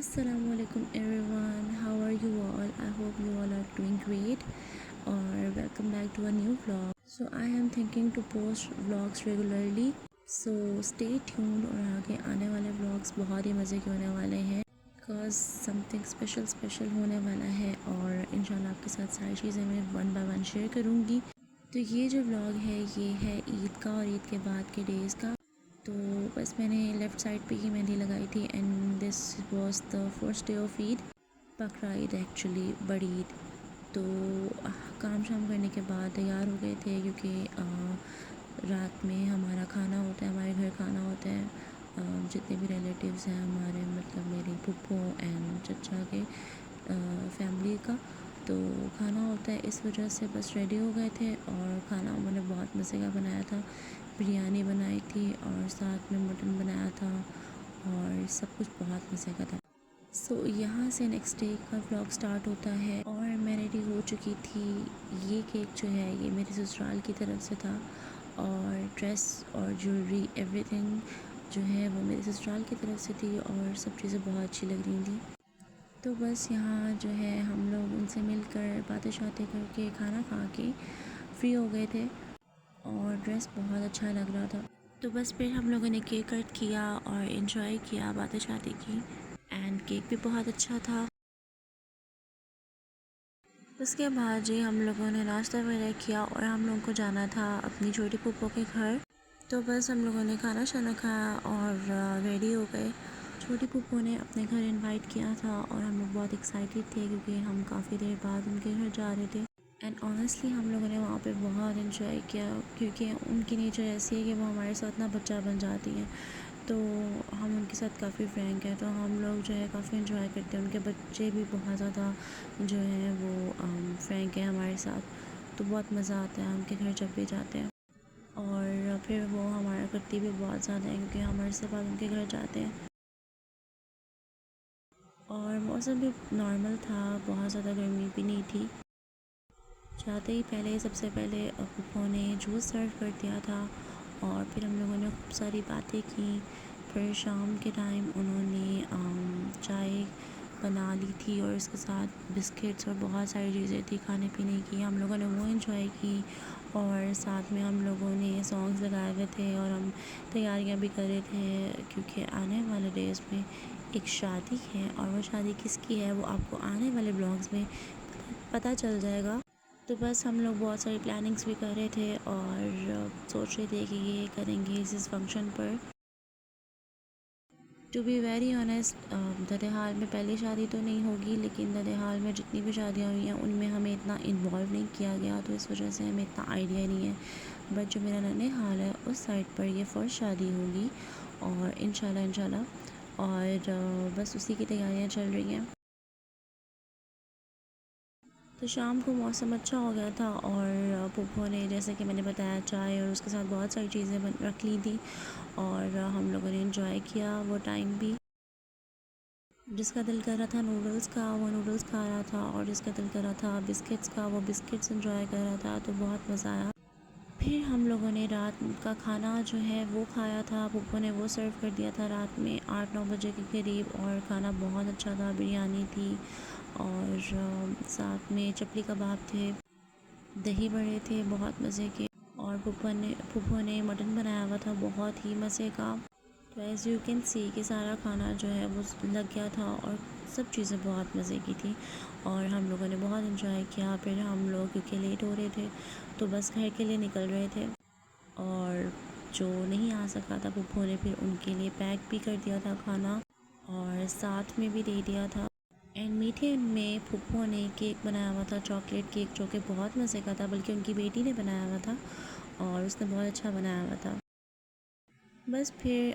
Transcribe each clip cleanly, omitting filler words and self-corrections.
Assalamualaikum everyone, how are you all? I hope you all are doing great or welcome back to a new vlog. So I am thinking to post vlogs regularly, so stay tuned और आगे आने वाले vlogs बहुत ही मज़े के होने वाले हैं because something special होने वाला है और इंशाल्लाह आपके साथ सारी चीज़ें मैं वन बाय वन शेयर करूँगी। तो ये जो व्लॉग है ये है ईद का और ईद के बाद के डेज़ का। तो बस मैंने लेफ़्ट साइड पे ही मेहंदी लगाई थी and this was the first day of Eid, बकरा ईद एक्चुअली, बड़ी ईद। तो काम शाम करने के बाद तैयार हो गए थे क्योंकि रात में हमारा खाना होता है, हमारे घर खाना होता है। जितने भी रिलेटिव्स हैं हमारे, मतलब मेरी फूफो एंड चचा के फैमिली का, तो खाना होता है, इस वजह से बस रेडी हो गए थे। और खाना उन्होंने बहुत मज़े का बनाया था, बिरयानी बनाई थी और साथ में मटन बनाया था और सब कुछ बहुत मज़े का था। सो यहाँ से नेक्स्ट डे का व्लॉग स्टार्ट होता है और मैं रेडी हो चुकी थी। ये केक जो है ये मेरे ससुराल की तरफ से था और ड्रेस और ज्वेलरी एवरीथिंग जो है वो मेरे ससुराल की तरफ से थी और सब चीज़ें बहुत अच्छी लग रही थी। तो बस यहाँ जो है हम लोग उनसे मिलकर बातें शातें करके खाना खा के फ्री हो गए थे और ड्रेस बहुत अच्छा लग रहा था। तो बस फिर हम लोगों ने केक कट किया और इन्जॉय किया, बातें शातें की एंड केक भी बहुत अच्छा था। उसके बाद जी हम लोगों ने नाश्ता वगैरह किया और हम लोगों को जाना था अपनी छोटी फूफो के घर। तो बस हम लोगों ने खाना शाना खाया और रेडी हो गए। छोटी फूफो ने अपने घर इनवाइट किया था और हम लोग बहुत एक्साइटेड थे क्योंकि हम काफ़ी देर बाद उनके घर जा रहे थे। एंड ऑनेस्टली हम लोगों ने वहाँ पे बहुत इन्जॉय किया क्योंकि उनकी नेचर ऐसी है कि वो हमारे साथ ना बच्चा बन जाती हैं। तो हम उनके साथ काफ़ी फ्रैंक हैं, तो हम लोग जो है काफ़ी इन्जॉय करते हैं। उनके बच्चे भी बहुत ज़्यादा जो हैं वो फ्रैंक हैं हमारे साथ, तो बहुत मज़ा आता है उनके घर जब भी जाते हैं। और फिर वो हमारा करती भी बहुत ज़्यादा है क्योंकि हम हर से बाद उनके घर जाते हैं। और मौसम भी नॉर्मल था, बहुत ज़्यादा गर्मी भी नहीं थी। जाते ही पहले सबसे पहले फूफो ने जूस सर्व कर दिया था और फिर हम लोगों ने खूब सारी बातें की। फिर शाम के टाइम उन्होंने चाय बना ली थी और उसके साथ बिस्किट्स और बहुत सारी चीज़ें थी खाने पीने की, हम लोगों ने वो इन्जॉय की। और साथ में हम लोगों ने सॉन्ग्स लगाए हुए थे और हम तैयारियां भी कर रहे थे क्योंकि आने वाले डेज़ में एक शादी है और वो शादी किसकी है वो आपको आने वाले ब्लॉग्स में पता चल जाएगा। तो बस हम लोग बहुत सारी प्लानिंग्स भी कर रहे थे और सोच रहे थे कि ये करेंगे इस फंक्शन पर। टू बी वेरी ऑनेस्ट, ददेहाल में पहली शादी तो नहीं होगी, लेकिन ददेहाल में जितनी भी शादियाँ हुई हैं उनमें हमें इतना इन्वॉल्व नहीं किया गया, तो इस वजह से हमें इतना आइडिया नहीं है। बट जो मेरा ननिहाल है उस साइड पर ये फ़र्स्ट शादी होगी और इंशाल्लाह और बस उसी की तैयारियाँ चल रही हैं। तो शाम को मौसम अच्छा हो गया था और फूफो ने, जैसे कि मैंने बताया, चाय और उसके साथ बहुत सारी चीज़ें रख ली थी और हम लोगों ने एंजॉय किया वो टाइम भी। जिसका दिल कर रहा था नूडल्स का वो नूडल्स खा रहा था और जिसका दिल कर रहा था बिस्किट्स का वो बिस्किट्स एंजॉय कर रहा था, तो बहुत मज़ा आया। फिर हम लोगों ने रात का खाना जो है वो खाया था, फूफो ने वो सर्व कर दिया था रात में 8-9 बजे के करीब और खाना बहुत अच्छा था, बिरयानी थी और साथ में चपली कबाब थे, दही बड़े थे बहुत मज़े के और फूफो ने मटन बनाया हुआ था बहुत ही मज़े का। तो एज़ यू कैन सी कि सारा खाना जो है वो लग गया था और सब चीज़ें बहुत मज़े की थी और हम लोगों ने बहुत इन्जॉय किया। फिर हम लोग क्योंकि लेट हो रहे थे तो बस घर के लिए निकल रहे थे और जो नहीं आ सका था फूफो ने फिर उनके लिए पैक भी कर दिया था खाना और साथ में भी दे दिया था। एंड मीठे में फूफो ने केक बनाया हुआ था, चॉकलेट केक, जो कि बहुत मज़े का था, बल्कि उनकी बेटी ने बनाया हुआ था और उसने बहुत अच्छा बनाया हुआ था। बस फिर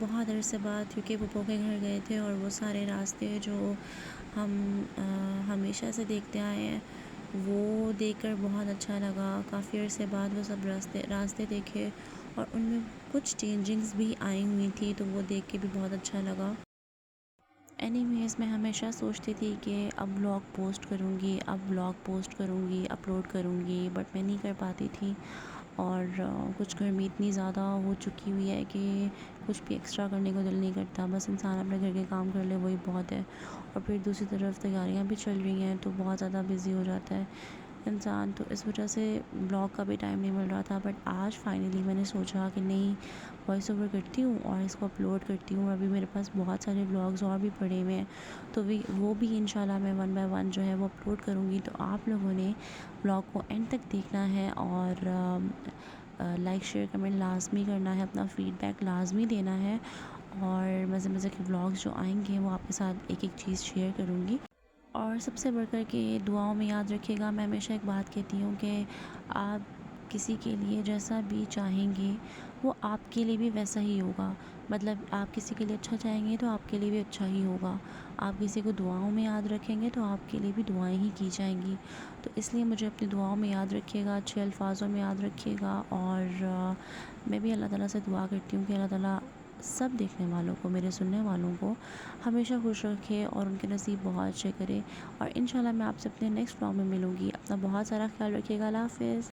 बहुत अरसे बाद क्योंकि फूफो के घर गए थे और वो सारे रास्ते जो हम हमेशा से देखते आए हैं वो देखकर बहुत अच्छा लगा। काफ़ी अरसे बाद वो सब रास्ते रास्ते देखे और उनमें कुछ चेंजिंग्स भी आई हुई थी, तो वो देख के भी बहुत अच्छा लगा। एनीवेज़ मैं हमेशा सोचती थी कि अब व्लॉग पोस्ट करूँगी, अपलोड करूँगी, बट मैं नहीं कर पाती थी और कुछ गर्मी इतनी ज़्यादा हो चुकी हुई है कि कुछ भी एक्स्ट्रा करने को दिल नहीं करता, बस इंसान अपने घर के काम कर ले वही बहुत है। और फिर दूसरी तरफ तैयारियां भी चल रही हैं तो बहुत ज़्यादा बिज़ी हो जाता है इंसान, तो इस वजह से ब्लॉग का भी टाइम नहीं मिल रहा था। बट आज फाइनली मैंने सोचा कि नहीं, वॉइस ओवर करती हूँ और इसको अपलोड करती हूँ। अभी मेरे पास बहुत सारे ब्लॉग्स और भी पड़े हुए हैं, तो वो भी इंशाल्लाह मैं 1 बाय 1 जो है वो अपलोड करूँगी। तो आप लोगों ने ब्लॉग को एंड तक देखना है और लाइक शेयर कमेंट लाजमी करना है, अपना फ़ीडबैक लाजमी देना है। और मज़े मज़े के व्लॉग्स जो आएंगे वो आपके साथ एक एक चीज़ शेयर करूँगी। और सबसे बढ़कर के दुआओं में याद रखिएगा, मैं हमेशा एक बात कहती हूँ कि आप किसी के लिए जैसा भी चाहेंगे वो आपके लिए भी वैसा ही होगा। मतलब आप किसी के लिए अच्छा चाहेंगे तो आपके लिए भी अच्छा ही होगा। आप किसी को दुआओं में याद रखेंगे तो आपके लिए भी दुआएं ही की जाएंगी। तो इसलिए मुझे अपनी दुआओं में याद रखिएगा, अच्छे अल्फाजों में याद रखिएगा। और मैं भी अल्लाह ताला से दुआ करती हूँ कि अल्लाह ताला सब देखने वालों को, मेरे सुनने वालों को हमेशा खुश रखे और उनके नसीब बहुत अच्छे करे। और इंशाल्लाह मैं आपसे अपने नेक्स्ट व्लॉग में मिलूँगी। अपना बहुत सारा ख्याल रखिएगा। अल्लाह हाफ़िज़।